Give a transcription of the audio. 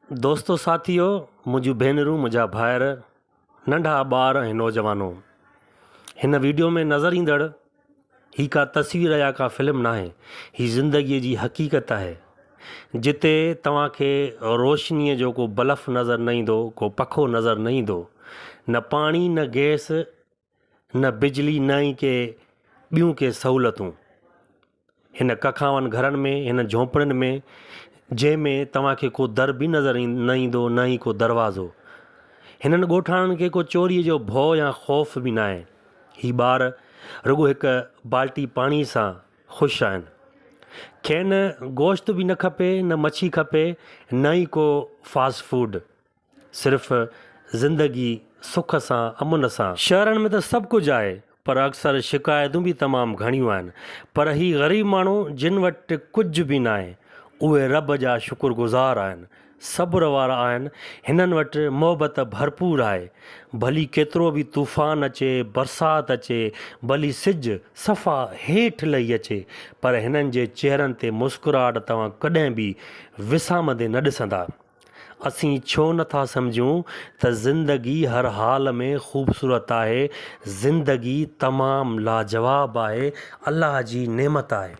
दोस्तो साथियो, मुझी भेनरूं, मुझा भाइर, नंढा ॿार ऐं नौजवानों, हिन वीडियो में नज़र ईंदड़ ही का तस्वीर या का फिल्म ना है, ही ज़िंदगीअ जी हक़ीक़त है। जिते तव्हांखे रोशनीअ जो को बल्ब नज़र न ईंदो, को पखो नज़र न ईंदो, न पाणी, न गैस, न बिजली, न ई के ॿियूं के सहूलतूं। हिन कखावन घरनि में, हिन झोंपड़ियुनि में, जंहिंमें तव्हांखे को दर बि नज़र न ईंदो, न ई को दरवाज़ो। हिननि ॻोठाणनि खे को चोरीअ जो भउ या ख़ौफ़ बि न आहे। ही ॿार रुॻो हिकु बाल्टी पाणी सां ख़ुशि आहिनि। खेनि गोश्त बि न खपे, न मच्छी खपे, न ई को फास्ट फूड, सिर्फ़ु ज़िंदगी सुख सां, अमुन सां। शहरनि में त सभु कुझु आहे, पर अक्सर शिकायतूं बि तमामु घणियूं आहिनि। पर ही ग़रीब माण्हू जिन वटि कुझु बि न आहे, उहे रब जा शुक्रगुज़ार आहिनि, सब्र वारा आहिनि। हिननि वटि मोहबत भरपूर आहे। भली केतिरो बि तूफ़ान अचे, बरसाति अचे, भली सिजु सफ़ा हेठि लही अचे, पर हिननि जे चेहरनि ते मुस्कुराहट तव्हां कॾहिं बि विसामंदे न ॾिसंदा। असीं छो नथा सम्झूं त ज़िंदगी हर हाल में ख़ूबसूरत आहे, ज़िंदगी तमामु लाजवाब आहे, अल्लाह जी नेमत आहे।